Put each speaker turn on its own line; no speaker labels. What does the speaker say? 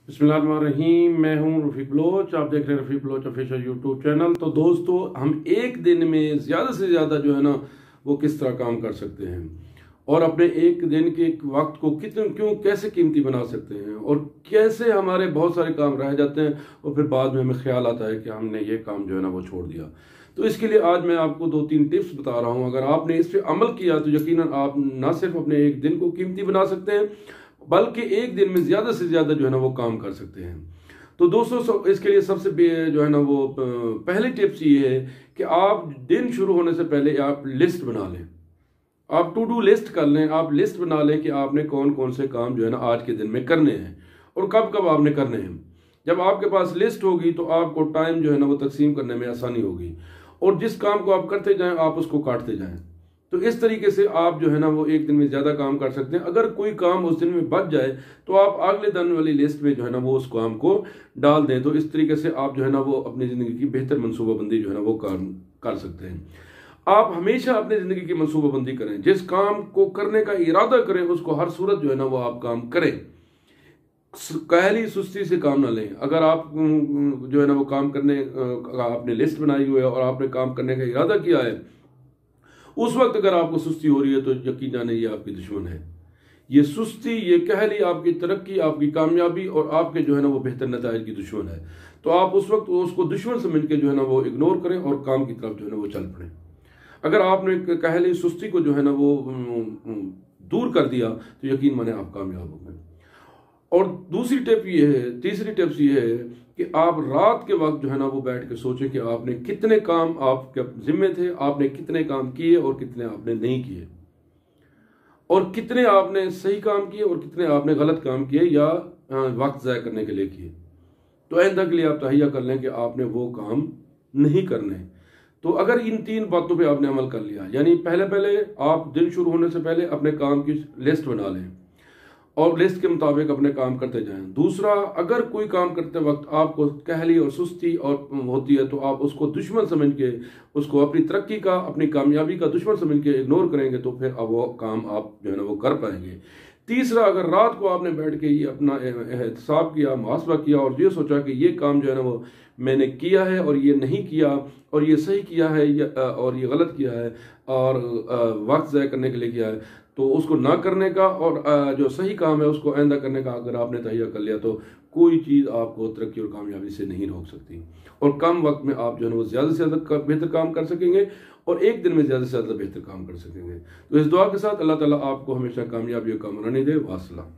बिस्मिल्लाहिर्रहमानिर्रहीम। मैं हूं रफ़ीक बलोच, आप देख रहे हैं रफ़ीक बलोच ऑफिशियल यूट्यूब चैनल। तो दोस्तों, हम एक दिन में ज़्यादा से ज़्यादा जो है ना वो किस तरह काम कर सकते हैं और अपने एक दिन के वक्त को कितने क्यों कैसे कीमती बना सकते हैं और कैसे हमारे बहुत सारे काम रह जाते हैं और फिर बाद में हमें ख्याल आता है कि हमने ये काम जो है ना वो छोड़ दिया। तो इसके लिए आज मैं आपको 2-3 टिप्स बता रहा हूँ। अगर आपने इस पर अमल किया तो यकीनन आप ना सिर्फ अपने एक दिन को कीमती बना सकते हैं बल्कि एक दिन में ज़्यादा से ज़्यादा जो है ना वो काम कर सकते हैं। तो दोस्तों, इसके लिए सबसे जो है ना वो पहली टिप्स ये है कि आप दिन शुरू होने से पहले आप लिस्ट बना लें। आप टू डू लिस्ट कर लें। आप लिस्ट बना लें कि आपने कौन कौन से काम जो है ना आज के दिन में करने हैं और कब कब आपने करने हैं। जब आपके पास लिस्ट होगी तो आपको टाइम जो है ना वो तकसीम करने में आसानी होगी और जिस काम को आप करते जाएं आप उसको काटते जाएं। तो इस तरीके से आप जो है ना वो एक दिन में ज़्यादा काम कर सकते हैं। अगर कोई काम उस दिन में बच जाए तो आप अगले दिन वाली लिस्ट में जो है ना वो उस काम को डाल दें। तो इस तरीके से आप जो है ना वो अपनी ज़िंदगी की बेहतर मनसूबाबंदी जो है ना वो काम कर सकते हैं। आप हमेशा अपनी ज़िंदगी की मनसूबाबंदी करें। जिस काम को करने का इरादा करें उसको हर सूरत जो है ना वो आप काम करें। कहली सुस्ती से काम ना लें। अगर आप जो है ना वो काम करने आपने लिस्ट बनाई हुई है और आपने काम करने का इरादा किया है, उस वक्त अगर आपको सुस्ती हो रही है तो यकीन जाने ये आपकी दुश्मन है। ये सुस्ती, ये कहली आपकी तरक्की, आपकी कामयाबी और आपके जो है ना वो बेहतर नताइज की दुश्मन है। तो आप उस वक्त उसको दुश्मन समझ के जो है ना वो इग्नोर करें और काम की तरफ जो है ना वो चल पड़ें। अगर आपने कहली सुस्ती को जो है ना वो दूर कर दिया तो यकीन माने आप कामयाब हो गए। और दूसरी टिप ये है, तीसरी टिप्स ये है कि आप रात के वक्त जो है ना वो बैठ के सोचें कि आपने कितने काम आपके जिम्मे थे, आपने कितने काम किए और कितने आपने नहीं किए, और कितने आपने सही काम किए और कितने आपने गलत काम किए या वक्त ज़ाय करने के लिए किए। तो आइंदा के लिए आप तहैया कर लें कि आपने वो काम नहीं करने। तो अगर इन 3 बातों पे आपने अमल कर लिया, यानी पहले पहले आप दिन शुरू होने से पहले अपने काम की लिस्ट बना लें और लिस्ट के मुताबिक अपने काम करते जाएं। दूसरा, अगर कोई काम करते वक्त आपको कहली और सुस्ती और होती है तो आप उसको दुश्मन समझ के, उसको अपनी तरक्की का, अपनी कामयाबी का दुश्मन समझ के इग्नोर करेंगे तो फिर अब वो काम आप जो है ना वो कर पाएंगे। तीसरा, अगर रात को आपने बैठ के ये अपना एहतसाब किया, मुहासबा किया और ये सोचा कि ये काम जो है ना वो मैंने किया है और ये नहीं किया और ये सही किया है और ये गलत किया है और वक्त ज़ाय करने के लिए किया है, तो उसको ना करने का और जो सही काम है उसको आइंदा करने का अगर आपने तहैया कर लिया तो कोई चीज़ आपको तरक्की और कामयाबी से नहीं रोक सकती। और कम वक्त में आप जो है ना वो ज़्यादा से ज़्यादा बेहतर काम कर सकेंगे और एक दिन में ज़्यादा से ज़्यादा बेहतर काम कर सकेंगे। तो इस दुआ के साथ अल्लाह ताला आपको हमेशा कामयाबी और कामरानी दे। वासला।